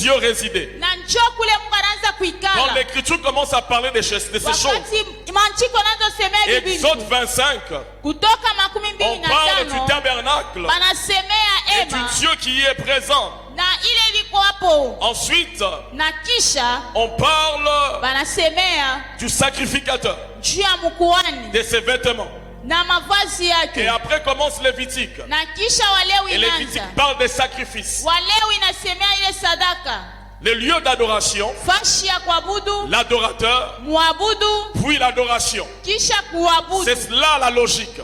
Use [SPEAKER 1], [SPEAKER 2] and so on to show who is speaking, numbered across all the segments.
[SPEAKER 1] Dieu résidait. Quand l'écriture commence à parler de ces choses, Exode 25, on parle du tabernacle et du Dieu qui y est présent. Ensuite, on parle du sacrificateur, de ses vêtements. Et après commence Lévitique. Et Lévitique parle des sacrifices. Le lieu d'adoration, l'adorateur, puis l'adoration. C'est cela la logique.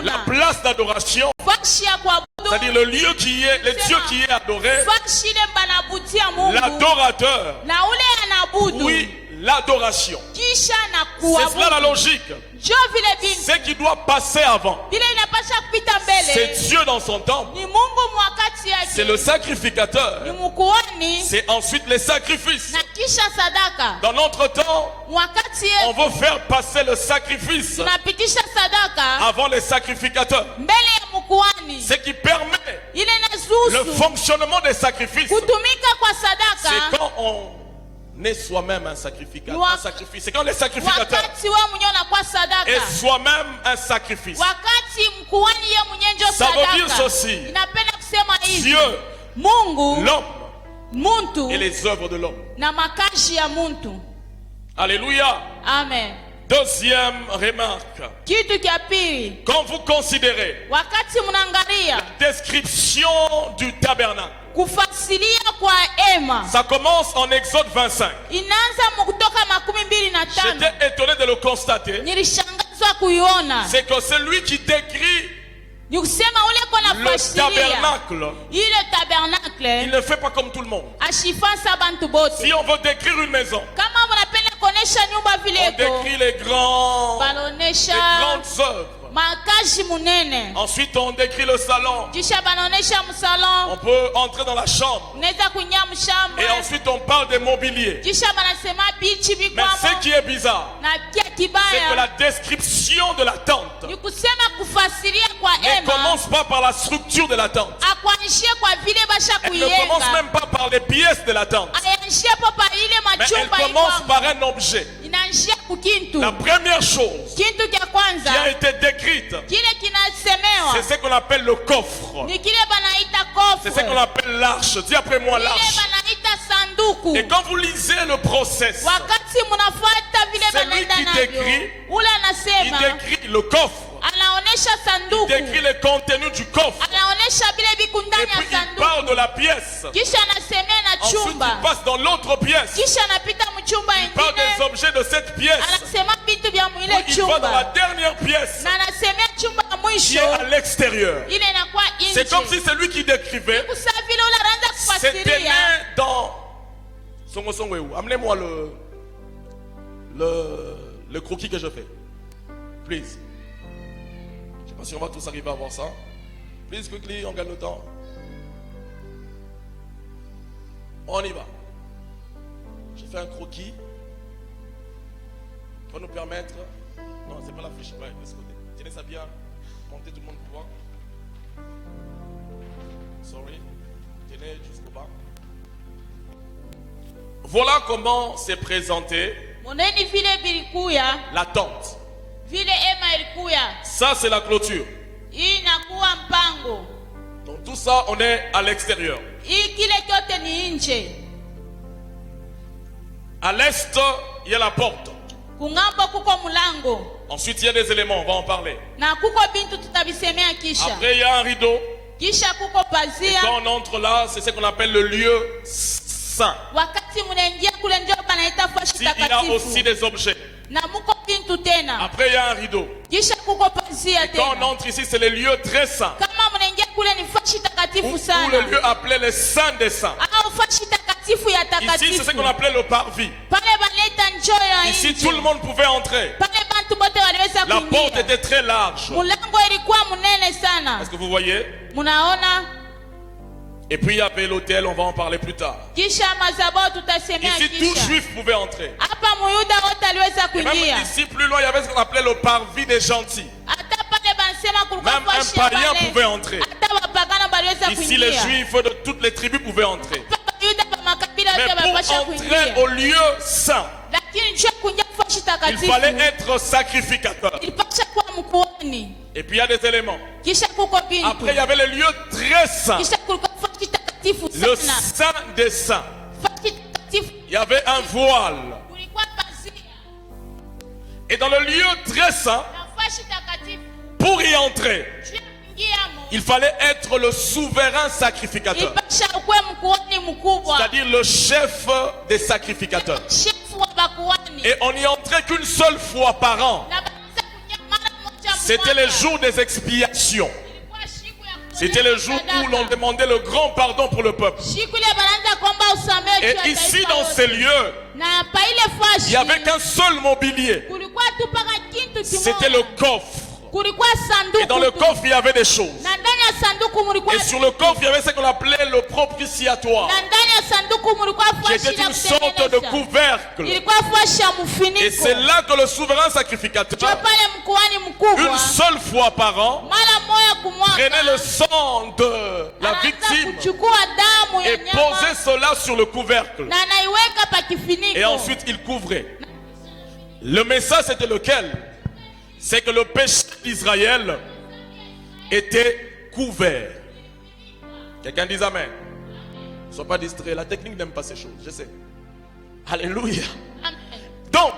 [SPEAKER 1] La place d'adoration, c'est-à-dire le lieu qui est, le Dieu qui est adoré, l'adorateur, oui, l'adoration. C'est cela la logique. Ce qui doit passer avant, c'est Dieu dans son temple, c'est le sacrificateur, c'est ensuite les sacrifices. Dans notre temps, on veut faire passer le sacrifice avant les sacrificateurs, ce qui permet le fonctionnement des sacrifices. C'est quand on est soi-même un sacrificateur. C'est quand les sacrificateurs est soi-même un sacrifice. Ça veut dire ceci: Dieu, l'homme et les œuvres de l'homme. Alléluia.
[SPEAKER 2] Amen.
[SPEAKER 1] Deuxième remarque. Quand vous considérez la description du tabernacle, ça commence en Exode 25. J'étais étonné de le constater. C'est que celui qui décrit le tabernacle, il ne fait pas comme tout le monde. Si on veut décrire une maison, on décrit les grandes œuvres. Ensuite on décrit le salon. On peut entrer dans la chambre. Et ensuite on parle des mobiliers. Mais ce qui est bizarre, c'est que la description de la tente ne commence pas par la structure de la tente. Elle ne commence même pas par les pièces de la tente. Mais elle commence par un objet. La première chose qui a été décrite, c'est ce qu'on appelle le coffre. C'est ce qu'on appelle l'arche. Dis après moi l'arche. Et quand vous lisez le process, c'est lui qui décrit, il décrit le coffre. Il décrit le contenu du coffre. Et puis il parle de la pièce. Ensuite il passe dans l'autre pièce. Il parle des objets de cette pièce. Il va dans la dernière pièce qui est à l'extérieur. C'est comme si c'est lui qui décrivait. C'était né dans... Amenez-moi le croquis que je fais. Please. Je ne sais pas si on va tous arriver à voir ça. Please, quickly, on gagne le temps. On y va. Je fais un croquis qui va nous permettre... Non, c'est pas la fiche. Ouais, de ce côté. Tenez ça bien. Montez tout le monde pour voir. Sorry. Tenez jusqu'au bas. Voilà comment s'est présentée la tente. Ça, c'est la clôture. Donc tout ça, on est à l'extérieur. À l'est, il y a la porte. Ensuite, il y a des éléments, on va en parler. Après, il y a un rideau. Et quand on entre là, c'est ce qu'on appelle le lieu saint. Il y a aussi des objets. Après, il y a un rideau. Et quand on entre ici, c'est le lieu très saint. Ou le lieu appelé le saint des saints. Ici, c'est ce qu'on appelait le parvis. Ici, tout le monde pouvait entrer. La porte était très large. Est-ce que vous voyez? Et puis il y avait l'autel, on va en parler plus tard. Ici, tout juif pouvait entrer. Et même ici, plus loin, il y avait ce qu'on appelait le parvis des gentils. Même un païen pouvait entrer. Ici, les juifs de toutes les tribus pouvaient entrer. pour entrer au lieu saint, il fallait être sacrificateur. Et puis il y a des éléments. Après il y avait le lieu très saint, le saint des saints. Il y avait un voile. Et dans le lieu très saint, pour y entrer, il fallait être le souverain sacrificateur, c'est-à-dire le chef des sacrificateurs. Et on n'y entrait qu'une seule fois par an. C'était le jour des expiations. C'était le jour où l'on demandait le grand pardon pour le peuple. Et ici dans ces lieux, il n'y avait qu'un seul mobilier. C'était le coffre. Et dans le coffre il y avait des choses. Et sur le coffre il y avait ce qu'on appelait le propitiatoire, qui était une sorte de couvercle. Et c'est là que le souverain sacrificateur, une seule fois par an, prenait le sang de la victime et posait cela sur le couvercle. Et ensuite il couvrait. Le message c'était lequel? C'est que le péché d'Israël était couvert. Quelqu'un dit amen. Ne sois pas distrait. La technique n'aime pas ces choses, je sais. Alléluia. Donc,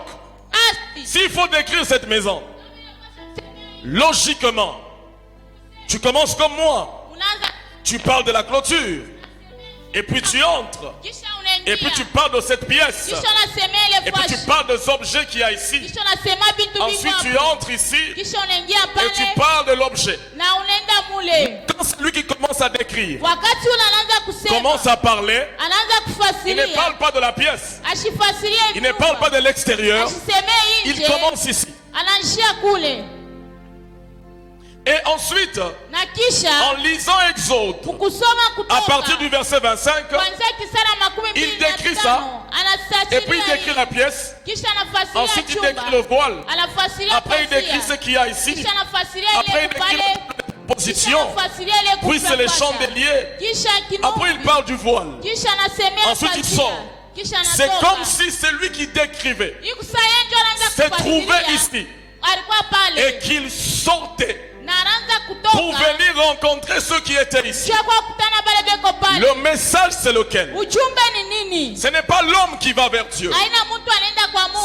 [SPEAKER 1] s'il faut décrire cette maison, logiquement, tu commences comme moi. Tu parles de la clôture. Et puis tu entres. Et puis tu parles de cette pièce. Et puis tu parles des objets qu'il y a ici. Ensuite tu entres ici. Et tu parles de l'objet. Quand celui qui commence à décrire commence à parler, il ne parle pas de la pièce. Il ne parle pas de l'extérieur. Il commence ici. Et ensuite, en lisant Exode, à partir du verset 25, il décrit ça. Et puis il décrit la pièce. Ensuite il décrit le voile. Après il décrit ce qu'il y a ici. Après il décrit la position. Puis c'est les chandeliers. Après il parle du voile. Ensuite il sort. C'est comme si celui qui décrivait s'est trouvé ici et qu'il sortait pour venir rencontrer ceux qui étaient ici. Le message c'est lequel? Ce n'est pas l'homme qui va vers Dieu,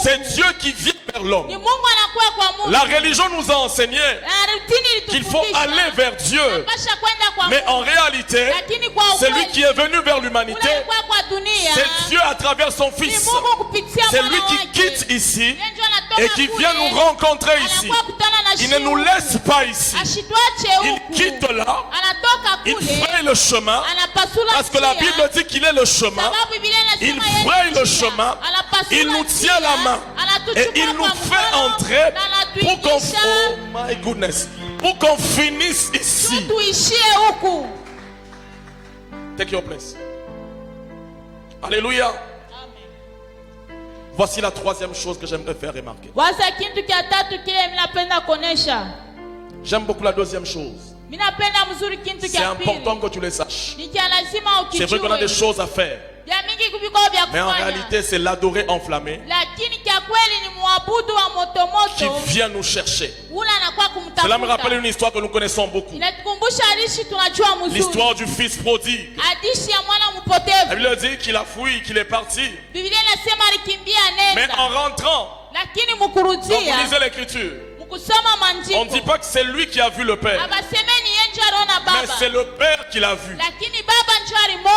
[SPEAKER 1] c'est Dieu qui vient vers l'homme. La religion nous a enseigné qu'il faut aller vers Dieu, mais en réalité celui qui est venu vers l'humanité, c'est Dieu à travers son Fils. C'est lui qui quitte ici et qui vient nous rencontrer ici. Il ne nous laisse pas ici. Il quitte là, il fraye le chemin, parce que la Bible dit qu'il est le chemin. Il fraye le chemin, il nous tient la main et il nous fait entrer pour qu'on, oh my goodness, pour qu'on finisse ici. Take your place. Alléluia. Voici la troisième chose que j'aimerais faire remarquer. J'aime beaucoup la deuxième chose. C'est important que tu le saches. C'est vrai qu'on a des choses à faire, mais en réalité c'est l'adorer enflammé qui vient nous chercher. Cela me rappelle une histoire que nous connaissons beaucoup. L'histoire du fils prodigue. La Bible dit qu'il a fui, qu'il est parti. Mais en rentrant, donc vous lisez l'écriture, on ne dit pas que c'est lui qui a vu le Père, mais c'est le Père qui l'a vu.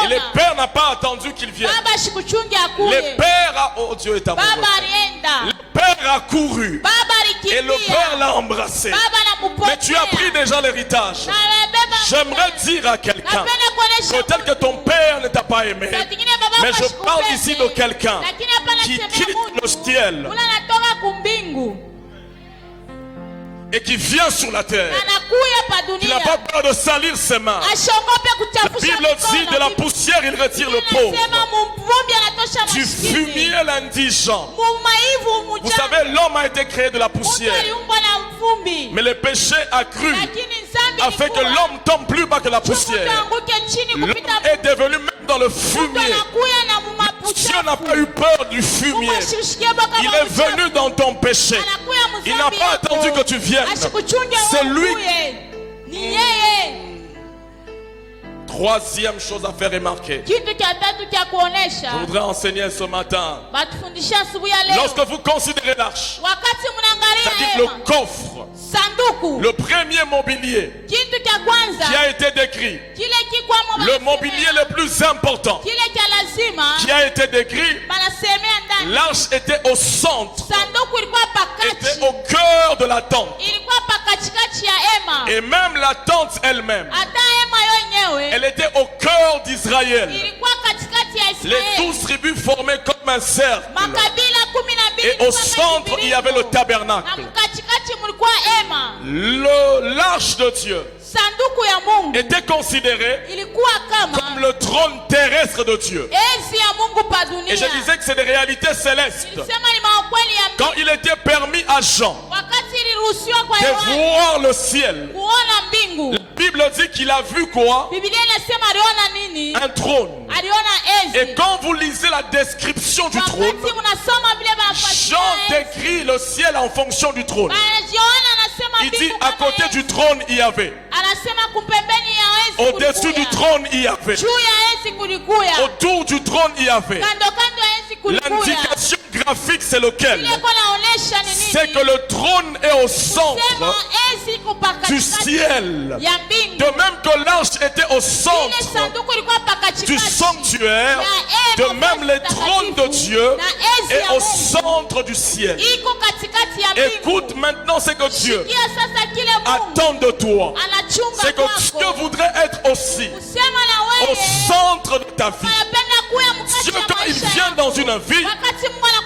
[SPEAKER 1] Et le Père n'a pas attendu qu'il vienne. Le Père a, oh Dieu est amoureux. Le Père a couru et le Père l'a embrassé. Mais tu as pris déjà l'héritage. J'aimerais dire à quelqu'un, peut-être que ton Père ne t'a pas aimé, mais je parle ici de quelqu'un qui quitte le ciel et qui vient sur la terre, qui n'a pas peur de salir ses mains. La Bible dit de la poussière il retire le pauvre, du fumier l'indigent. Vous savez, l'homme a été créé de la poussière, mais le péché a cru a fait que l'homme tombe plus bas que la poussière. L'homme est devenu même dans le fumier. Dieu n'a pas eu peur du fumier. Il est venu dans ton péché. Il n'a pas attendu que tu viennes. C'est lui. Troisième chose à faire remarquer. Je voudrais enseigner ce matin. Lorsque vous considérez l'arche, c'est-à-dire le coffre, le premier mobilier qui a été décrit, le mobilier le plus important qui a été décrit, l'arche était au centre, était au cœur de la tente. Et même la tente elle-même, elle était au cœur d'Israël. Les 12 tribus formaient comme un cercle. Et au centre, il y avait le tabernacle. L'arche de Dieu était considéré comme le trône terrestre de Dieu. Et je disais que c'est des réalités célestes. Quand il était permis à Jean de voir le ciel, la Bible dit qu'il a vu quoi? Un trône. Et quand vous lisez la description du trône, Jean décrit le ciel en fonction du trône. Il dit à côté du trône il y avait, au-dessus du trône il y avait, autour du trône il y avait. L'indication graphique c'est lequel? C'est que le trône est au centre du ciel. De même que l'arche était au centre du sanctuaire, de même le trône de Dieu est au centre du ciel. Écoute maintenant ce que Dieu attend de toi. C'est que Dieu voudrait être aussi au centre de ta vie. Dieu, quand il vient dans une vie,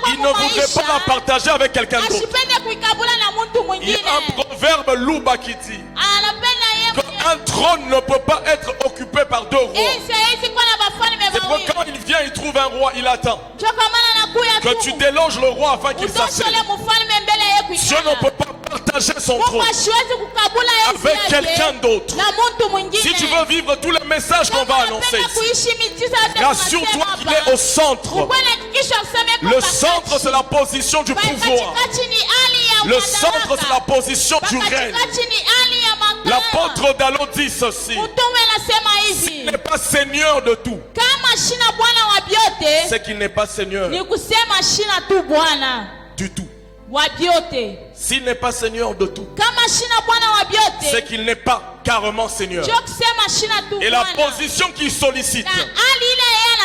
[SPEAKER 1] il ne voudrait pas la partager avec quelqu'un d'autre. Il y a un proverbe Louba qui dit qu'un trône ne peut pas être occupé par deux rois. C'est pourquoi quand il vient, il trouve un roi, il attend que tu déloges le roi afin qu'il s'assied. Dieu ne peut pas partager son trône avec quelqu'un d'autre. Si tu veux vivre tous les messages qu'on va annoncer ici, rassure-toi qu'il est au centre. Le centre, c'est la position du pouvoir. Le centre, c'est la position du règne. L'apôtre Dallot dit ceci: s'il n'est pas seigneur de tout, c'est qu'il n'est pas seigneur du tout. S'il n'est pas seigneur de tout, c'est qu'il n'est pas carrément seigneur. Et la position qu'il sollicite,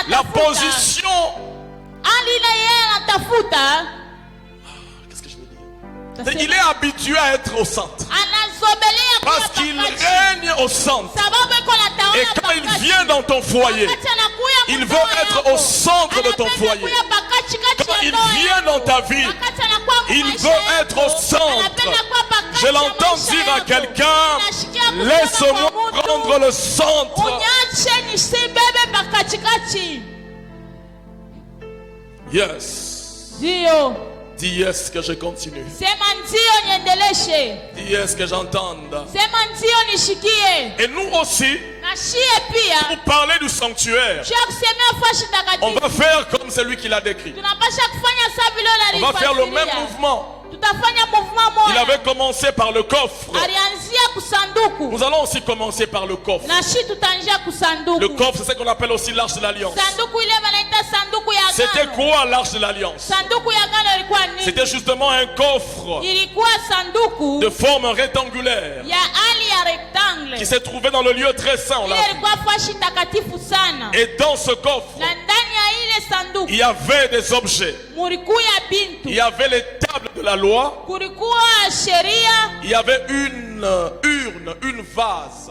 [SPEAKER 1] la position, qu'est-ce que je veux dire? C'est qu'il est habitué à être au centre. Parce qu'il règne au centre. Et quand il vient dans ton foyer, il veut être au centre de ton foyer. Quand il vient dans ta vie, il veut être au centre. Je l'entends dire à quelqu'un: laisse-moi prendre le centre. Yes. Dis yes que je continue. Dis yes que j'entende. Et nous aussi, pour parler du sanctuaire, on va faire comme celui qui l'a décrit. On va faire le même mouvement. Il avait commencé par le coffre. Nous allons aussi commencer par le coffre. Le coffre, c'est ce qu'on appelle aussi l'arche de l'alliance. C'était quoi l'arche de l'alliance? C'était justement un coffre de forme rectangulaire qui s'est trouvé dans le lieu très saint. Et dans ce coffre, il y avait des objets. Il y avait les tables de la loi. Il y avait une urne, un vase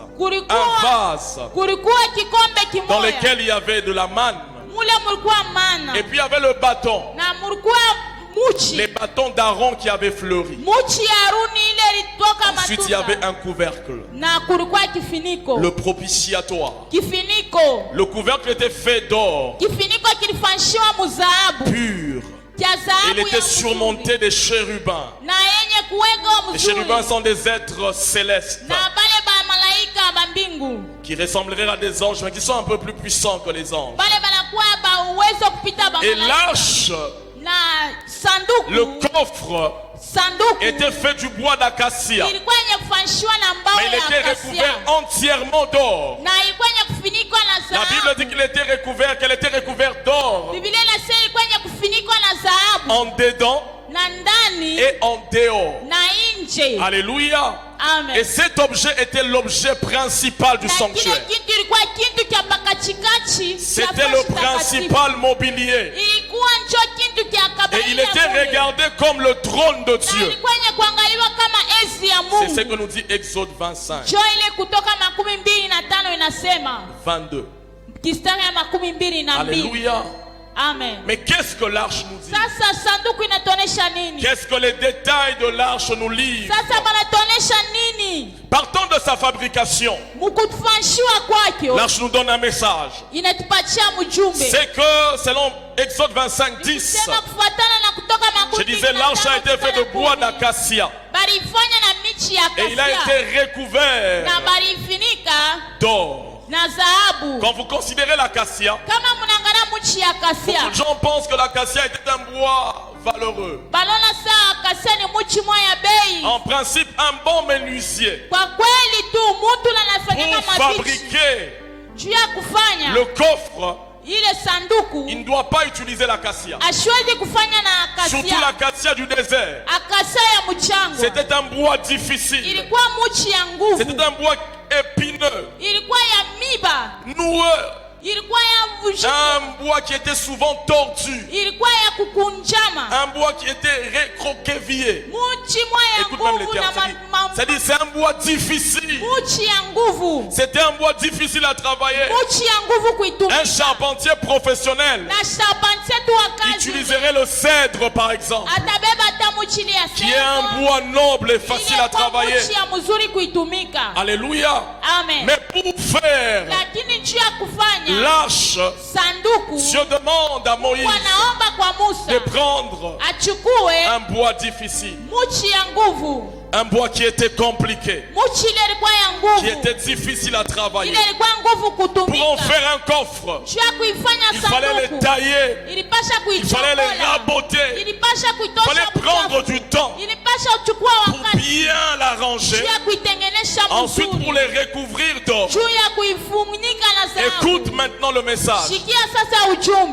[SPEAKER 1] dans lequel il y avait de la manne. Et puis il y avait le bâton. Les bâtons d'Aaron qui avaient fleuri. Ensuite il y avait un couvercle, le propitiatoire. Le couvercle était fait d'or pur. Il était surmonté des chérubins. Les chérubins sont des êtres célestes. qui ressembleraient à des anges, mais qui sont un peu plus puissants que les anges. Et l'arche, le coffre, était fait du bois d'acacia, mais il était recouvert entièrement d'or. La Bible dit qu'elle était recouverte d'or en dedans et en dehors. Alléluia. Amen. Et cet objet était l'objet principal du sanctuaire. C'était le principal mobilier. Et il était regardé comme le trône de Dieu. C'est ce que nous dit Exode 25. 22. Alléluia. Amen. Mais qu'est-ce que l'arche nous dit? Qu'est-ce que les détails de l'arche nous livrent? Partant de sa fabrication, l'arche nous donne un message. C'est que selon Exode 25, 10, je disais l'arche a été faite de bois d'acacia et il a été recouvert d'or. Quand vous considérez l'acacia, beaucoup de gens pensent que l'acacia était un bois valeureux. En principe, un bon menuisier, pour fabriquer le coffre, il ne doit pas utiliser l'acacia. Surtout l'acacia du désert. C'était un bois difficile. C'était un bois épineux, noueux, un bois qui était souvent tordu, un bois qui était recroquevillé. Écoute même les termes, c'est-à-dire c'est un bois difficile. C'était un bois difficile à travailler. Un charpentier professionnel utiliserait le cèdre par exemple, qui est un bois noble et facile à travailler. Alléluia. Amen. Mais pour faire l'arche, Dieu demande à Moïse de prendre un bois difficile, un bois qui était compliqué, qui était difficile à travailler. Pour en faire un coffre, il fallait le tailler, il fallait le raboter, il fallait prendre du temps pour bien l'arranger, ensuite pour les recouvrir d'or. Écoute maintenant le message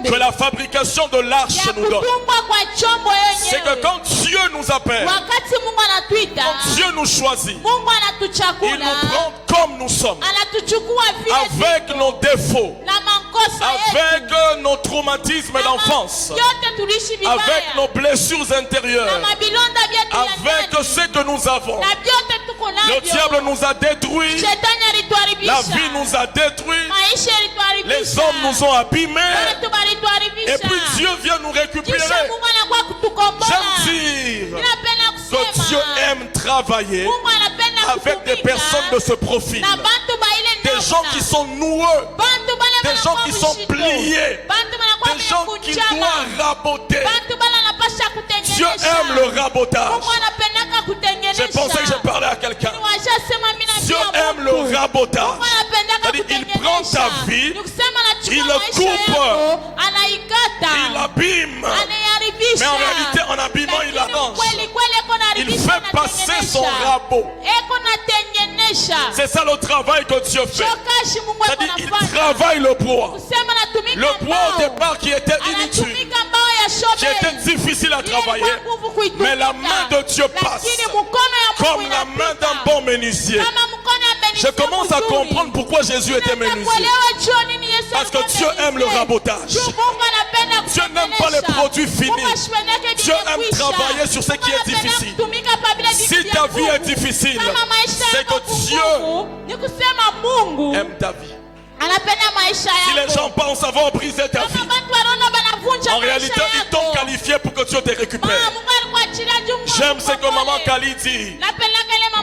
[SPEAKER 1] que la fabrication de l'arche nous donne. C'est que quand Dieu nous appelle, quand Dieu nous choisit, il nous prend comme nous sommes, avec nos défauts, avec nos traumatismes d'enfance, avec nos blessures intérieures, avec ce que nous avons. Le diable nous a détruits, la vie nous a détruits, les hommes nous ont abîmés, et puis Dieu vient nous récupérer. J'aime dire que Dieu aime travailler avec des personnes de ce profil, des gens qui sont noueux, des gens qui sont pliés, des gens qui doivent raboter. Dieu aime le rabotage. Je pensais que je parlais à quelqu'un. Dieu aime le rabotage. C'est-à-dire, il prend ta vie, il le coupe, il l'abîme, mais en réalité en abîmant il arrange. Il fait passer son rabot. C'est ça le travail que Dieu fait. C'est-à-dire il travaille le bois. Le bois au départ qui était inutile, qui était difficile à travailler, mais la main de Dieu passe comme la main d'un bon menuisier. Je commence à comprendre pourquoi Jésus était menuisier. Parce que Dieu aime le rabotage. Dieu n'aime pas les produits finis. Dieu aime travailler sur ce qui est difficile. Si ta vie est difficile, c'est que Dieu aime ta vie. Si les gens pensent avoir brisé ta vie, en réalité ils t'ont qualifié pour que Dieu te récupère. J'aime ce que maman Kali dit.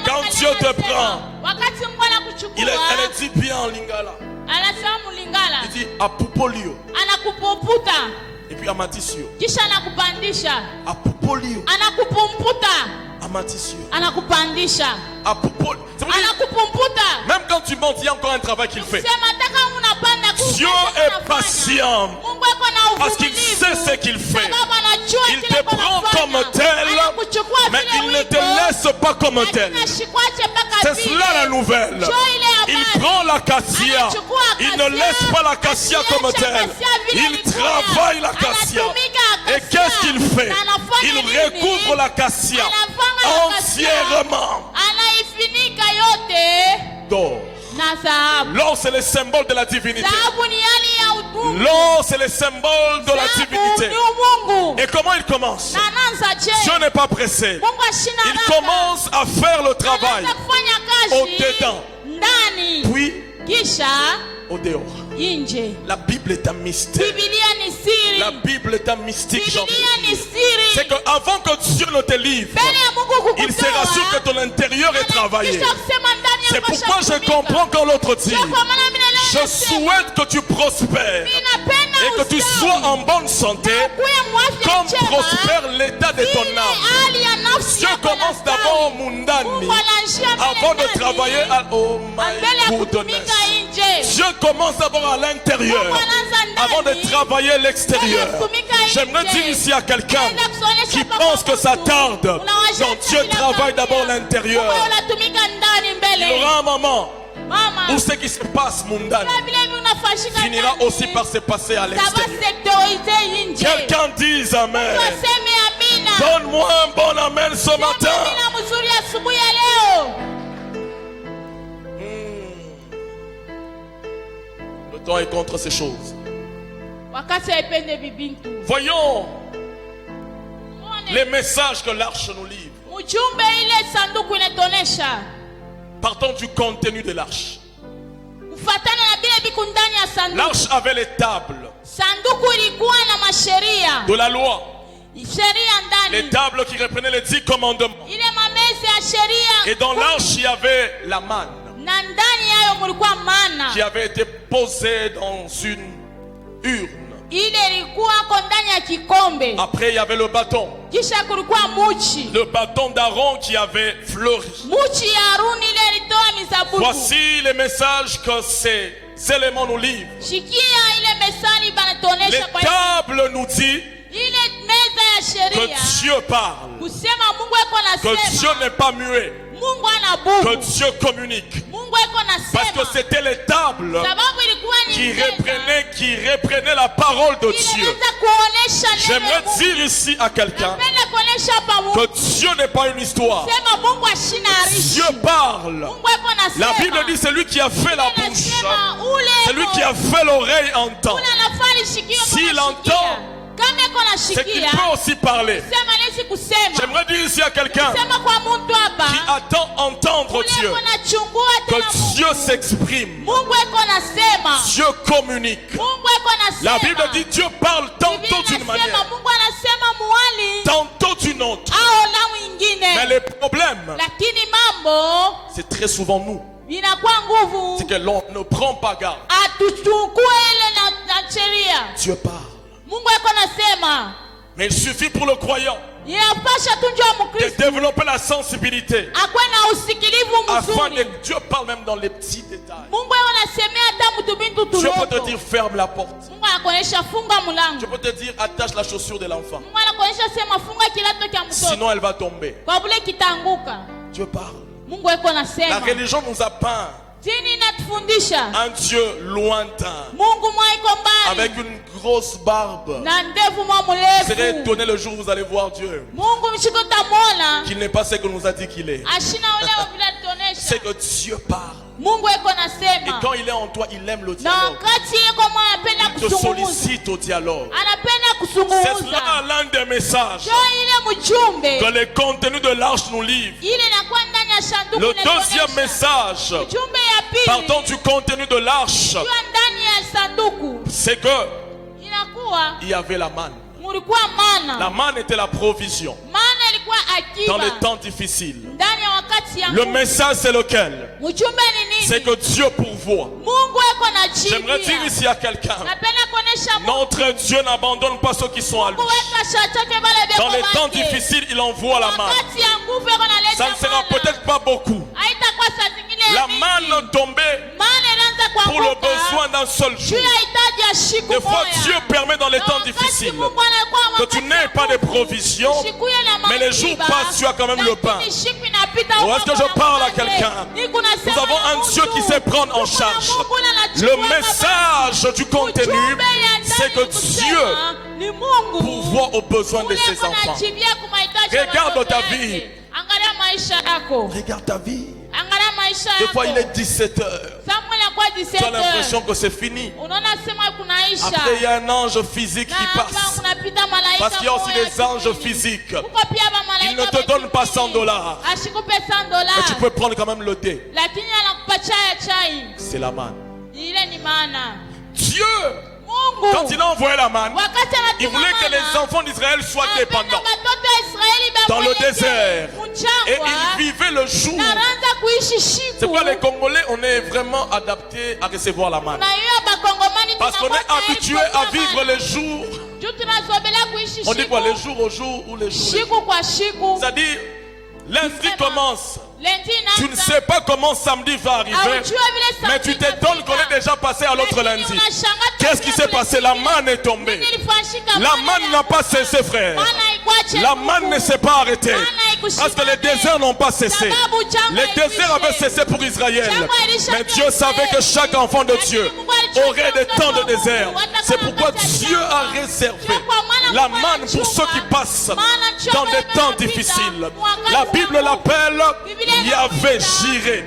[SPEAKER 1] Quand Dieu te prend, elle dit bien en lingala. Il dit apupolio. Et puis amatisio. Apupolio. Amatisio. Même quand tu montes, il y a encore un travail qu'il fait. Dieu est patient parce qu'il sait ce qu'il fait. Il te prend comme tel, mais il ne te laisse pas comme tel. C'est cela la nouvelle. Il prend l'acacia, il ne laisse pas l'acacia comme tel. Il travaille l'acacia. Et qu'est-ce qu'il fait? Il recouvre l'acacia entièrement d'or. L'or, c'est le symbole de la divinité. L'or, c'est le symbole de la divinité. Et comment il commence? Dieu n'est pas pressé. Il commence à faire le travail au-dedans, puis au dehors. La Bible est un mystère. La Bible est un mystique. C'est qu'avant que Dieu ne te livre, il se rassure que ton intérieur est travaillé. C'est pourquoi je comprends quand l'autre dit: je souhaite que tu prospères et que tu sois en bonne santé, comme prospère l'état de ton âme. Dieu commence d'abord mundani avant de travailler au my goodness. Dieu commence d'abord à l'intérieur avant de travailler l'extérieur. J'aimerais dire ici à quelqu'un qui pense que ça tarde. Non, Dieu travaille d'abord l'intérieur. Il y aura un moment où ce qui se passe mondain finira aussi par se passer à l'extérieur. Quelqu'un dise amen. Donne-moi un bon amen ce matin. Le temps est contre ces choses. Voyons les messages que l'arche nous livre. Partons du contenu de l'arche. L'arche avait les tables de la loi. Les tables qui reprenaient les 10 commandements. Et dans l'arche, il y avait la manne qui avait été posée dans une urne. Après, il y avait le bâton. Le bâton d'Aaron qui avait fleuri. Voici les messages que ces éléments nous livrent. Les tables nous disent que Dieu parle, que Dieu n'est pas muet, que Dieu communique. Parce que c'était les tables qui reprenaient la parole de Dieu. J'aimerais dire ici à quelqu'un que Dieu n'est pas une histoire. Dieu parle. La Bible dit: celui qui a fait la bouche, celui qui a fait l'oreille entend. S'il entend, c'est qu'il peut aussi parler. J'aimerais dire ici à quelqu'un qui attend entendre Dieu que Dieu s'exprime, Dieu communique. La Bible dit: Dieu parle tantôt d'une manière, tantôt d'une autre. Mais le problème, c'est très souvent nous, c'est que l'on ne prend pas garde. Dieu parle. Mais il suffit pour le croyant de développer la sensibilité afin que Dieu parle même dans les petits détails. Dieu peut te dire: ferme la porte. Dieu peut te dire: attache la chaussure de l'enfant, sinon elle va tomber. Dieu parle. La religion nous a peint un Dieu lointain avec une grosse barbe. Vous serez étonné le jour où vous allez voir Dieu, qu'il n'est pas ce que nous a dit qu'il est. C'est que Dieu parle. Et quand il est en toi, il aime le dialogue. Il te sollicite au dialogue. C'est cela l'un des messages que les contenus de l'arche nous livrent. Le deuxième message, partant du contenu de l'arche, c'est que il y avait la manne. La manne était la provision dans les temps difficiles. Le message, c'est lequel? C'est que Dieu pourvoit. J'aimerais dire ici à quelqu'un: notre Dieu n'abandonne pas ceux qui sont à lui. Dans les temps difficiles, il envoie la manne. Ça ne sera peut-être pas beaucoup. La manne a tombé pour le besoin d'un seul jour. Des fois, Dieu permet dans les temps difficiles que tu n'aies pas de provisions, mais les jours passent, tu as quand même le pain. Ou est-ce que je parle à quelqu'un? Nous avons un Dieu qui sait prendre en charge. Le message du contenu, c'est que Dieu pourvoit aux besoins de ses enfants. Regarde ta vie. Regarde ta vie. Des fois il est 17h. Tu as l'impression que c'est fini. Après il y a un ange physique qui passe. Parce qu'il y a aussi des anges physiques. Ils ne te donnent pas $100. Mais tu peux prendre quand même le thé. C'est la manne. Dieu, quand il a envoyé la manne, il voulait que les enfants d'Israël soient dépendants dans le désert. Et ils vivaient le jour. C'est pourquoi les Congolais, on est vraiment adaptés à recevoir la manne. Parce qu'on est habitué à vivre les jours. On dit quoi? Les jours au jour ou les jours? C'est-à-dire, lundi commence. Tu ne sais pas comment samedi va arriver, mais tu t'étonnes qu'on est déjà passé à l'autre lundi. Qu'est-ce qui s'est passé? La manne est tombée. La manne n'a pas cessé, frère. La manne ne s'est pas arrêtée. Parce que les déserts n'ont pas cessé. Les déserts avaient cessé pour Israël. Mais Dieu savait que chaque enfant de Dieu aurait des temps de désert. C'est pourquoi Dieu a réservé la manne pour ceux qui passent dans des temps difficiles. La Bible l'appelle Yahvé Jireh,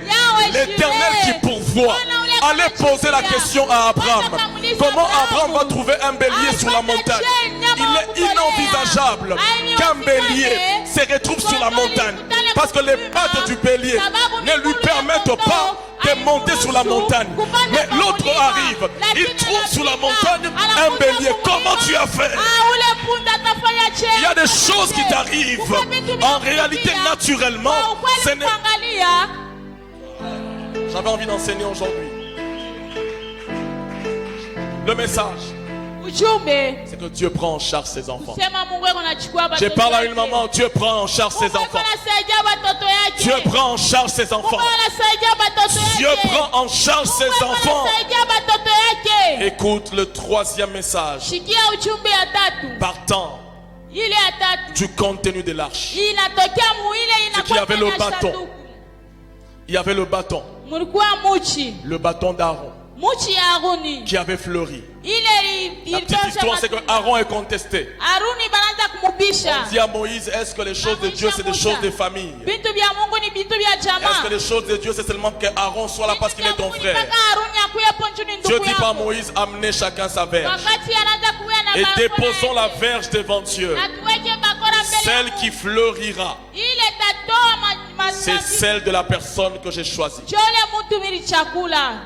[SPEAKER 1] l'Éternel qui pourvoit. Allez poser la question à Abraham. Comment Abraham va trouver un bélier sur la montagne? Il est inenvisageable qu'un bélier se retrouve sur la montagne. Parce que les pattes du bélier ne lui permettent pas de monter sur la montagne. Mais l'autre arrive, il trouve sur la montagne un bélier. Comment tu as fait? Il y a des choses qui t'arrivent en réalité naturellement. J'avais envie d'enseigner aujourd'hui. Le message, c'est que Dieu prend en charge ses enfants. Je parle à une maman, Dieu prend en charge ses enfants. Dieu prend en charge ses enfants. Dieu prend en charge ses enfants. Écoute le troisième message. Partant du contenu de l'arche. C'est qu'il y avait le bâton. Il y avait le bâton. Le bâton d'Aaron qui avait fleuri. La petite histoire, c'est que Aaron est contesté. On dit à Moïse, est-ce que les choses de Dieu c'est des choses de famille? Est-ce que les choses de Dieu c'est seulement que Aaron soit là parce qu'il est ton frère? Dieu dit par Moïse, amenez chacun sa verge et déposons la verge devant Dieu. Celle qui fleurira, c'est celle de la personne que j'ai choisie.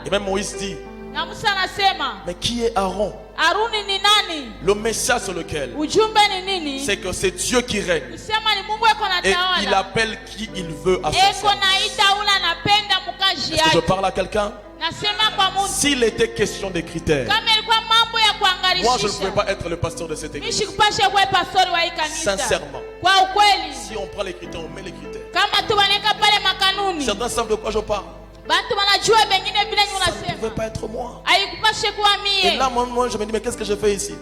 [SPEAKER 1] Et même Moïse dit, mais qui est Aaron? Le message sur lequel c'est que c'est Dieu qui règne et il appelle qui il veut à son service. Est-ce que je parle à quelqu'un? S'il était question des critères, moi je ne pouvais pas être le pasteur de cette église. Sincèrement, si on prend les critères, on met les critères. Certains savent de quoi je parle. Ça ne pouvait pas être moi. Et là, moi, je me dis, mais qu'est-ce que je fais ici?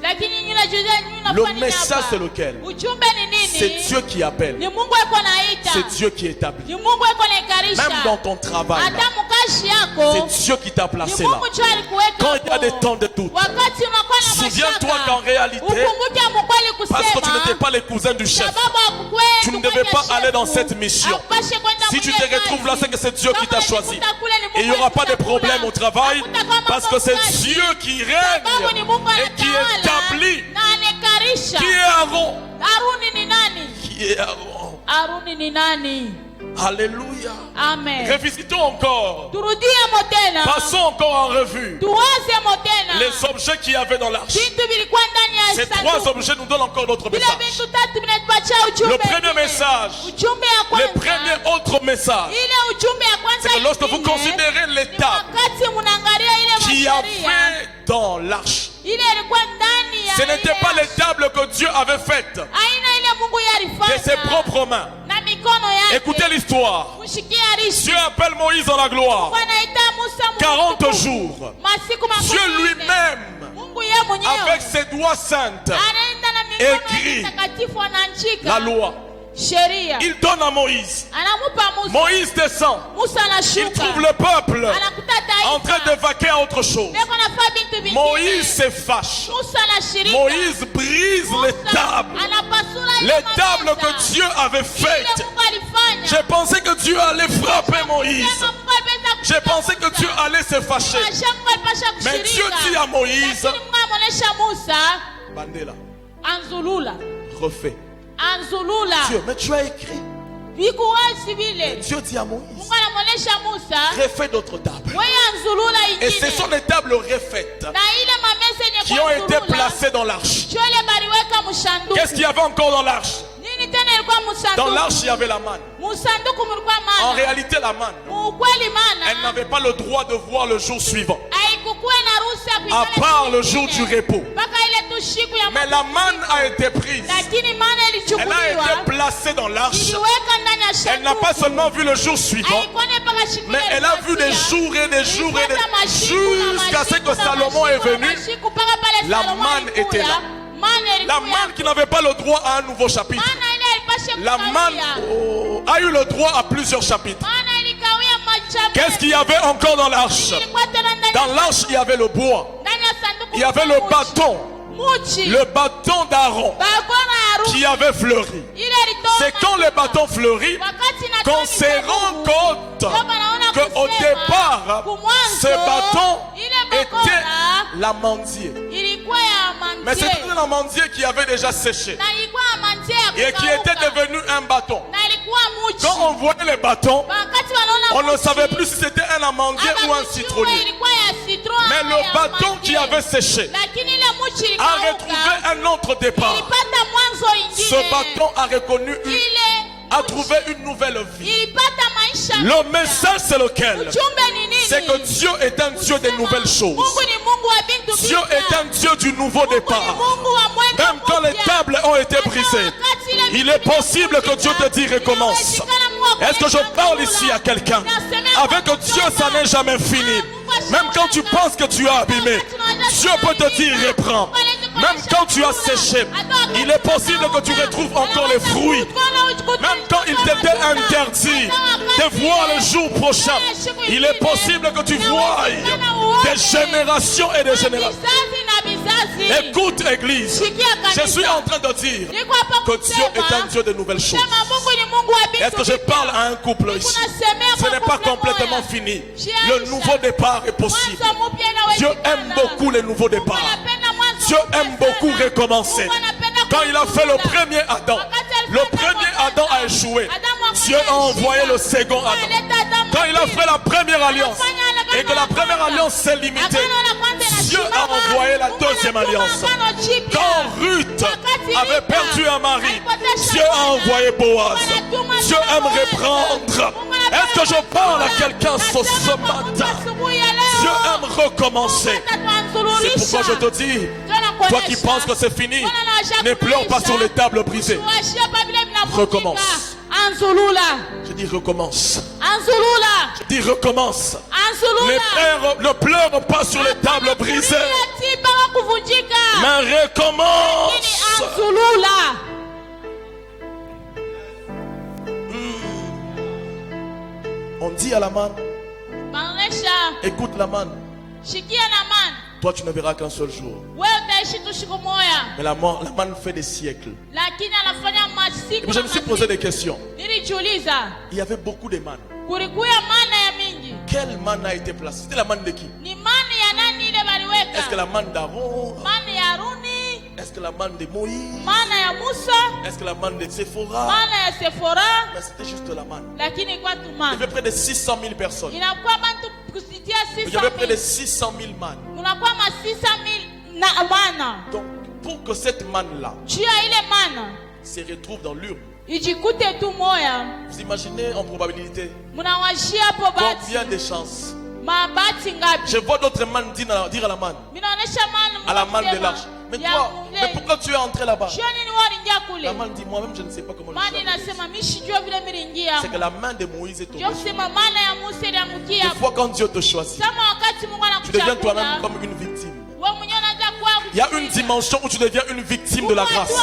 [SPEAKER 1] Le message, c'est lequel? C'est Dieu qui appelle. C'est Dieu qui établit. Même dans ton travail, c'est Dieu qui t'a placé là. Quand il y a des temps de doute, souviens-toi qu'en réalité, parce que tu n'étais pas les cousins du chef, tu ne devais pas aller dans cette mission. Si tu te retrouves là, c'est que c'est Dieu qui t'a choisi. Et il n'y aura pas de problème au travail parce que c'est Dieu qui règne et qui établit. Qui est Aaron? Qui est Aaron? Alléluia.
[SPEAKER 2] Amen.
[SPEAKER 1] Revisitons encore. Passons encore en revue les objets qu'il y avait dans l'arche. Ces trois objets nous donnent encore d'autres messages. Le premier message, le premier autre message, c'est que lorsque vous considérez l'étape qu'il y avait dans l'arche, ce n'était pas les tables que Dieu avait faites de ses propres mains. Écoutez l'histoire. Dieu appelle Moïse dans la gloire. 40 jours, Dieu lui-même, avec ses doigts saintes, écrit la loi. Il donne à Moïse. Moïse descend. Il trouve le peuple en train de vaquer à autre chose. Moïse se fâche. Moïse brise les tables. Les tables que Dieu avait faites. J'ai pensé que Dieu allait frapper Moïse. J'ai pensé que Dieu allait se fâcher. Mais Dieu dit à Moïse, Bandela, refais. Dieu, mais tu as écrit. Dieu dit à Moïse, refais d'autres tables. Et ce sont les tables refaites qui ont été placées dans l'arche. Qu'est-ce qu'il y avait encore dans l'arche? Dans l'arche, il y avait la manne. En réalité, la manne, elle n'avait pas le droit de voir le jour suivant, à part le jour du repos. Mais la manne a été prise. Elle a été placée dans l'arche. Elle n'a pas seulement vu le jour suivant, mais elle a vu des jours et des jours et des jours jusqu'à ce que Salomon est venu. La manne était là. La manne qui n'avait pas le droit à un nouveau chapitre. La manne a eu le droit à plusieurs chapitres. Qu'est-ce qu'il y avait encore dans l'arche? Dans l'arche, il y avait le bois. Il y avait le bâton. Le bâton d'Aaron qui avait fleuri. C'est quand le bâton fleurit qu'on se rend compte qu'au départ, ce bâton était l'amandier. Mais c'était un amandier qui avait déjà séché et qui était devenu un bâton. Quand on voyait les bâtons, on ne savait plus si c'était un amandier ou un citronnier. Mais le bâton qui avait séché a retrouvé un autre départ. Ce bâton a reconnu a trouvé une nouvelle vie. Le message c'est lequel? C'est que Dieu est un Dieu des nouvelles choses. Dieu est un Dieu du nouveau départ. Même quand les tables ont été brisées, il est possible que Dieu te dise recommence. Est-ce que je parle ici à quelqu'un? Avec Dieu ça n'est jamais fini. Même quand tu penses que tu as abîmé, Dieu peut te dire reprends. Même quand tu as séché, il est possible que tu retrouves encore les fruits. Même quand il t'était interdit de voir le jour prochain, il est possible que tu voies des générations et des générations. Écoute Église, je suis en train de dire que Dieu est un Dieu de nouvelles choses. Est-ce que je parle à un couple ici? Ce n'est pas complètement fini. Le nouveau départ est possible. Dieu aime beaucoup les nouveaux départs. Dieu aime beaucoup recommencer. Quand il a fait le premier Adam a échoué. Dieu a envoyé le second Adam. Quand il a fait la première alliance et que la première alliance s'est limitée, Dieu a envoyé la deuxième alliance. Quand Ruth avait perdu un mari, Dieu a envoyé Boaz. Dieu aime reprendre. Est-ce que je parle à quelqu'un ce matin? Dieu aime recommencer. C'est pourquoi je te dis, toi qui penses que c'est fini, ne pleure pas sur les tables brisées. Recommence. Je dis recommence. Je dis recommence. Ne pleure pas sur les tables brisées, mais recommence. On dit à la manne, écoute la manne. Toi tu ne verras qu'un seul jour. Mais la manne fait des siècles. Et puis je me suis posé des questions. Il y avait beaucoup de mannes. Quelle manne a été placée? C'était la manne de qui? Est-ce que la manne d'Aaron? Est-ce que la manne de Moïse? Est-ce que la manne de Séphora? Mais c'était juste la manne. Il y avait près de 600 000 personnes. Il y avait près de 600 000 mannes. Donc pour que cette manne-là se retrouve dans l'urne, vous imaginez en probabilité combien de chances? Je vois d'autres mannes dire à la manne de l'arche,
[SPEAKER 2] Mais toi, mais pourquoi tu es entré là-bas? La main dit, moi-même je ne sais pas comment je suis. C'est que la main de Moïse est tombée. Des fois quand Dieu te choisit, tu deviens toi-même comme une victime. Il y a une dimension où tu deviens une victime de la grâce.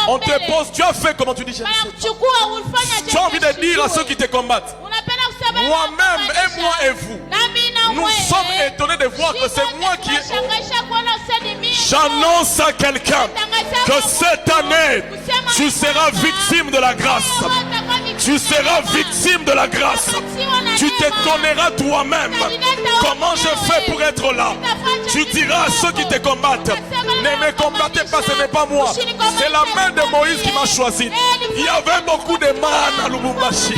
[SPEAKER 2] On te pose, tu as fait comment tu dis, je ne sais pas. Tu as envie de dire à ceux qui te combattent, moi-même et moi et vous, nous sommes étonnés de voir que c'est moi qui ai... J'annonce à quelqu'un que cette année, tu seras victime de la grâce. Tu seras victime de la grâce. Tu t'étonneras toi-même. Comment je fais pour être là? Tu diras à ceux qui te combattent, ne me combattez pas, ce n'est pas moi. C'est la main de Moïse qui m'a choisi. Il y avait beaucoup de man à Lubumbashi.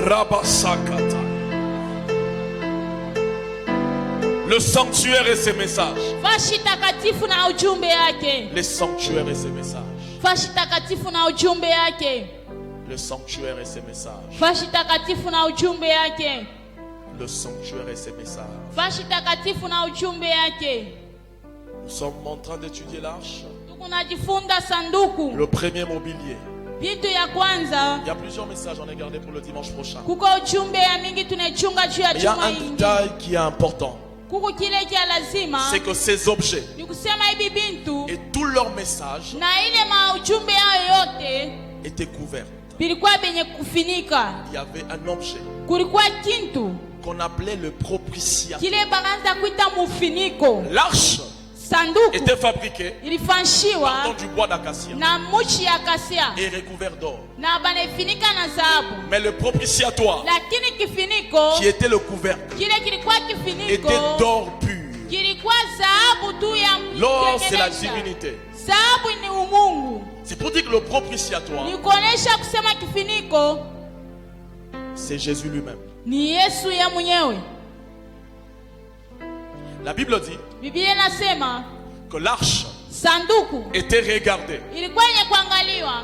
[SPEAKER 2] Rabasakata. Le sanctuaire et ses messages. Les sanctuaires et ses messages. Le sanctuaire et ses messages. Le sanctuaire et ses messages. Nous sommes en train d'étudier l'arche. Le premier mobilier. Il y a plusieurs messages, on est gardé pour le dimanche prochain. Mais il y a un détail qui est important. C'est que ces objets et tous leurs messages étaient couverts. Il y avait un objet qu'on appelait le propitiatoire. L'arche était fabriqué dans du bois d'acacia et recouvert d'or. Mais le propitiatoire qui était le couvercle était d'or pur. L'or, c'est la divinité. C'est pour dire que le propitiatoire, c'est Jésus lui-même. La Bible dit que l'arche était regardée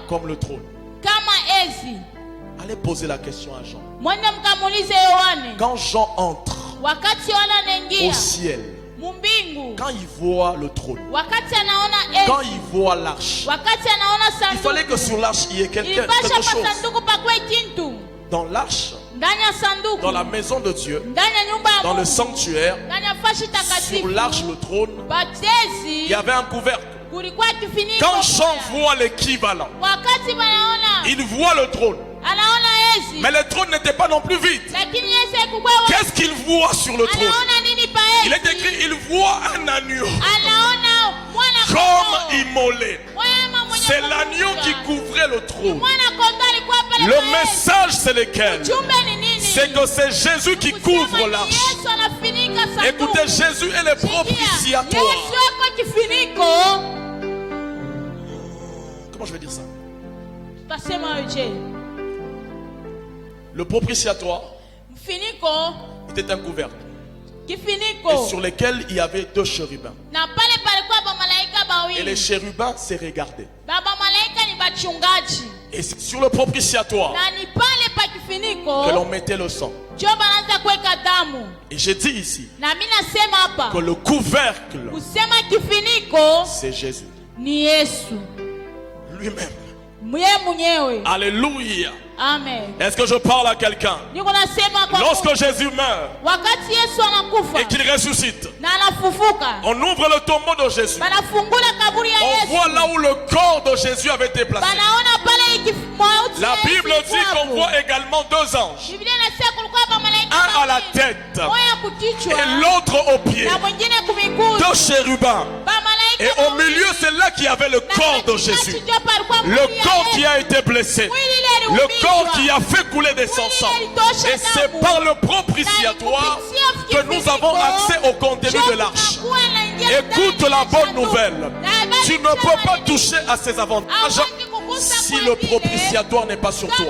[SPEAKER 2] comme le trône. Allez poser la question à Jean. Quand Jean entre au ciel, quand il voit le trône, quand il voit l'arche, il fallait que sur l'arche il y ait quelque chose. Dans l'arche, dans la maison de Dieu, dans le sanctuaire, sur l'arche, le trône, il y avait un couvercle. Quand Jean voit l'équivalent, il voit le trône. Mais le trône n'était pas non plus vide. Qu'est-ce qu'il voit sur le trône? Il est écrit, il voit un agneau comme immolé. C'est l'agneau qui couvrait le trône. Le message, c'est lequel? C'est que c'est Jésus qui couvre l'arche. Écoutez, Jésus est le propitiatoire. Comment je vais dire ça? Le propitiatoire était un couvercle et sur lequel il y avait deux chérubins. Et les chérubins se regardaient. Et c'est sur le propitiatoire que l'on mettait le sang. Et j'ai dit ici que le couvercle, c'est Jésus lui-même. Alléluia.
[SPEAKER 1] Amen.
[SPEAKER 2] Est-ce que je parle à quelqu'un? Lorsque Jésus meurt et qu'il ressuscite, on ouvre le tombeau de Jésus. On voit là où le corps de Jésus avait été placé. La Bible dit qu'on voit également deux anges. Un à la tête et l'autre aux pieds. Deux chérubins. Et au milieu, c'est là qu'il y avait le corps de Jésus. Le corps qui a été blessé. Le corps qui a fait couler des sang. Et c'est par le propitiatoire que nous avons accès au contenu de l'arche. Écoute la bonne nouvelle. Tu ne peux pas toucher à ces avantages si le propitiatoire n'est pas sur toi.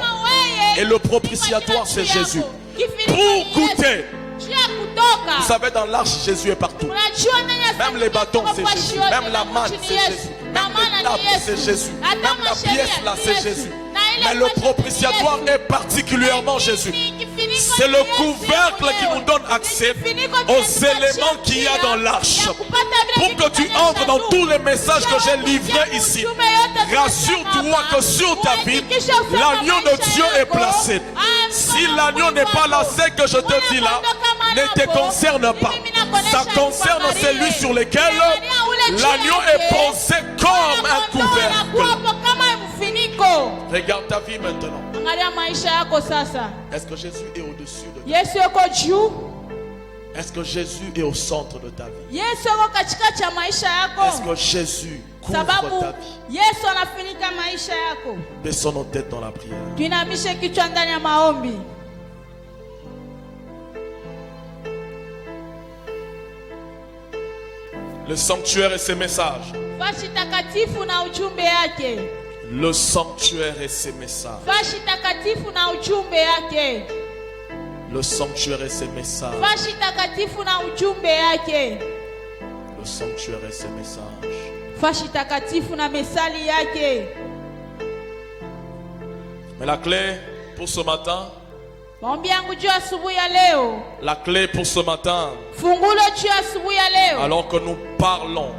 [SPEAKER 2] Et le propitiatoire, c'est Jésus. Pour goûter Vous savez, dans l'arche, Jésus est partout. Même les bâtons, c'est Jésus. Même la manne, c'est Jésus. Même les tables, c'est Jésus. Même la pièce, là, c'est Jésus. Mais le propitiatoire est particulièrement Jésus. C'est le couvercle qui nous donne accès aux éléments qu'il y a dans l'arche. Pour que tu entres dans tous les messages que j'ai livrés ici, rassure-toi que sur ta vie, l'agneau de Dieu est placé. Si l'agneau n'est pas là, c'est que je te dis là, ne te concerne pas. Ça concerne celui sur lequel l'agneau est posé comme un couvercle. Regarde ta vie maintenant. Est-ce que Jésus est au-dessus de toi? Est-ce que Jésus est au centre de ta vie? Est-ce que Jésus couvre ta vie? Baissons nos têtes dans la prière. Le sanctuaire et ses messages. Le sanctuaire et ses messages. Le sanctuaire et ses messages. Le sanctuaire et ses messages. Mais la clé pour ce matin, la clé pour ce matin, alors que nous parlons,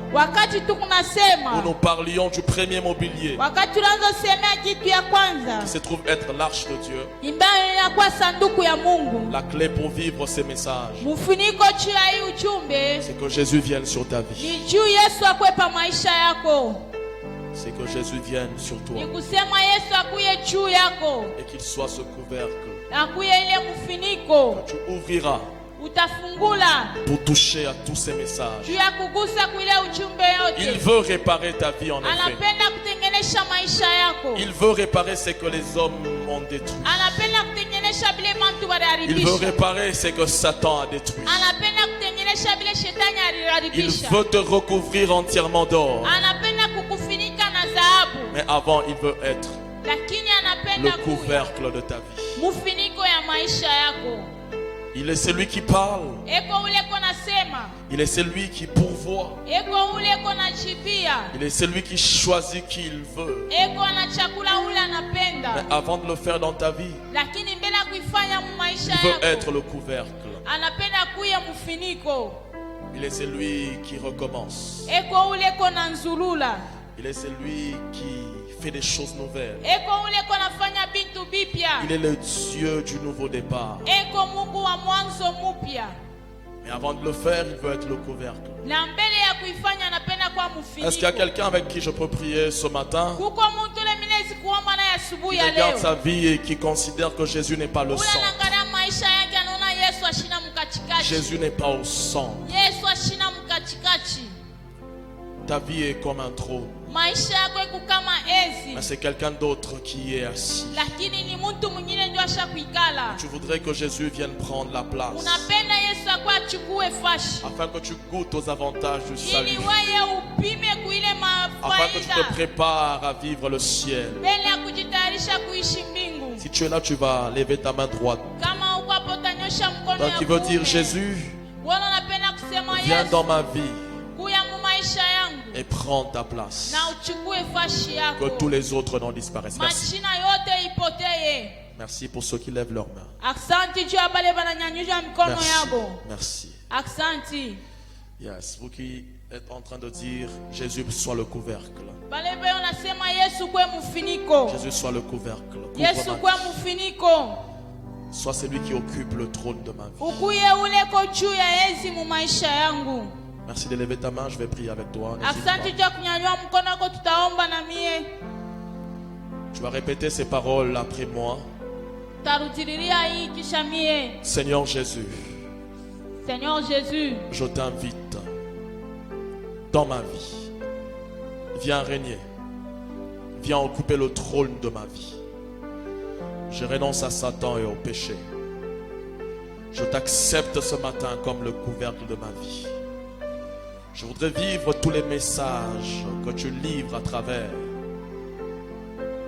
[SPEAKER 2] nous parlions du premier mobilier qui se trouve être l'arche de Dieu. La clé pour vivre ces messages, c'est que Jésus vienne sur ta vie. C'est que Jésus vienne sur toi et qu'il soit ce couvercle que tu ouvriras pour toucher à tous ces messages. Il veut réparer ta vie en effet. Il veut réparer ce que les hommes ont détruit. Il veut réparer ce que Satan a détruit. Il veut te recouvrir entièrement d'or. Mais avant, il veut être le couvercle de ta vie. Il est celui qui parle. Il est celui qui pourvoit. Il est celui qui choisit qui il veut. Mais avant de le faire dans ta vie, il veut être le couvercle. Il est celui qui recommence. Il est celui qui fait des choses nouvelles. Il est le Dieu du nouveau départ. Mais avant de le faire, il veut être le couvercle. Est-ce qu'il y a quelqu'un avec qui je peux prier ce matin, qui regarde sa vie et qui considère que Jésus n'est pas le centre? Jésus n'est pas au centre. Ta vie est comme un trône. Mais c'est quelqu'un d'autre qui est assis. Tu voudrais que Jésus vienne prendre la place, afin que tu goûtes aux avantages du salut, afin que tu te prépares à vivre le ciel. Si tu es là, tu vas lever ta main droite. Donc il veut dire: Jésus, viens dans ma vie et prends ta place, que tous les autres n'en disparaissent. Merci. Merci pour ceux qui lèvent leurs mains. Merci. Merci. Yes, vous qui êtes en train de dire: Jésus soit le couvercle. Jésus soit le couvercle. Sois celui qui occupe le trône de ma vie. Merci de lever ta main, je vais prier avec toi. Tu vas répéter ces paroles après moi. Seigneur Jésus, je t'invite dans ma vie. Viens régner. Viens occuper le trône de ma vie. Je renonce à Satan et au péché. Je t'accepte ce matin comme le couvercle de ma vie. Je voudrais vivre tous les messages que tu livres à travers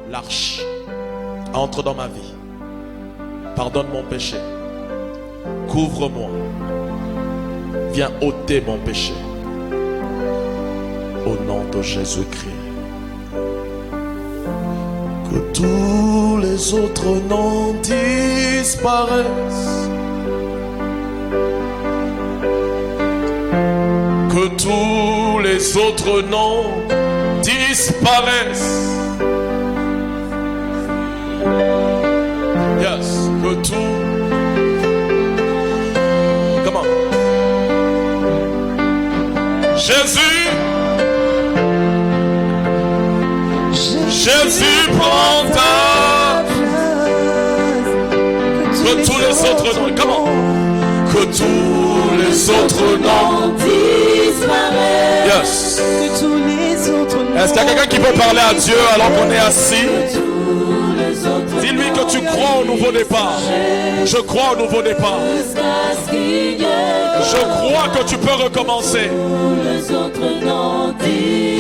[SPEAKER 2] l'arche. Entre dans ma vie. Pardonne mon péché. Couvre-moi. Viens ôter mon péché. Au nom de Jésus-Christ. Que tous les autres noms disparaissent. Que tous les autres noms disparaissent. Yes, que tout. Comment? Jésus. Jésus prend ta place. Que tous les autres noms. Comment? Que tous les autres noms disparaissent. Yes. Est-ce qu'il y a quelqu'un qui peut parler à Dieu alors qu'on est assis? Dis-lui que tu crois au nouveau départ. Je crois au nouveau départ. Je crois que tu peux recommencer.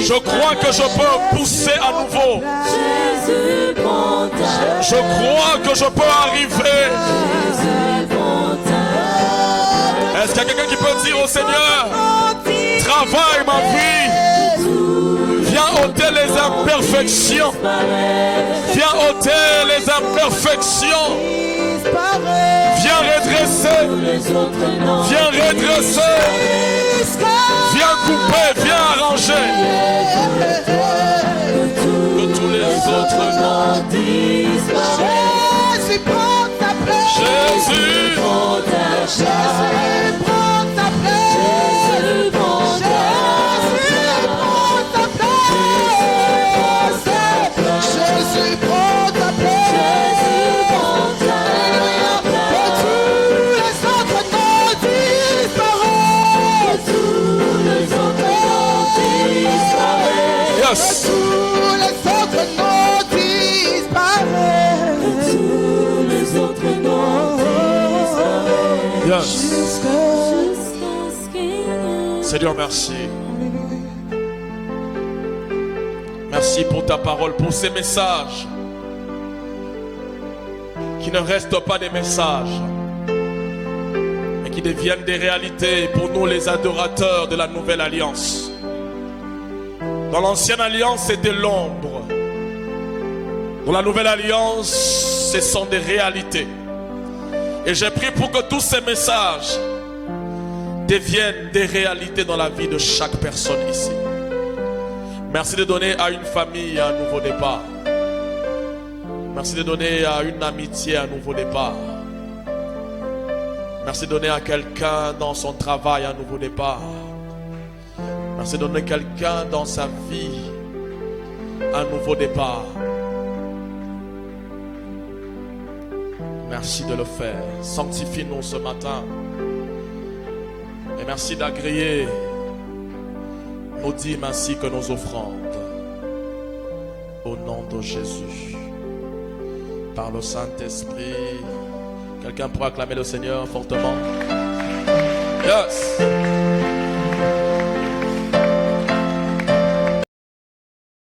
[SPEAKER 2] Je crois que je peux pousser à nouveau. Je crois que je peux arriver. Est-ce qu'il y a quelqu'un qui peut dire au Seigneur, travaille ma vie. Viens ôter les imperfections. Viens ôter les imperfections. Viens redresser. Viens redresser. Viens couper. Viens arranger. Que tous les autres noms disparaissent. Jésus prend ta place. Jésus prend ta place. Jésus prend ta place. Jésus prend ta place. Jésus prend ta place. Jésus prend ta place. Que tous les autres noms disparaissent. Que tous les autres noms disparaissent. Yes. Que tous les autres noms disparaissent. Que tous les autres noms disparaissent. Yes. Seigneur, merci. Merci pour ta parole, pour ces messages qui ne restent pas des messages, mais qui deviennent des réalités pour nous les adorateurs de la nouvelle alliance. Dans l'ancienne alliance, c'était l'ombre. Dans la nouvelle alliance, ce sont des réalités. Et j'ai prié pour que tous ces messages deviennent des réalités dans la vie de chaque personne ici. Merci de donner à une famille un nouveau départ. Merci de donner à une amitié un nouveau départ. Merci de donner à quelqu'un dans son travail un nouveau départ. Merci de donner à quelqu'un dans sa vie un nouveau départ. Merci de le faire. Sanctifie-nous ce matin. Et merci d'agréer nos dîmes ainsi que nos offrandes. Au nom de Jésus. Par le Saint-Esprit. Quelqu'un pourrait acclamer le Seigneur fortement? Yes.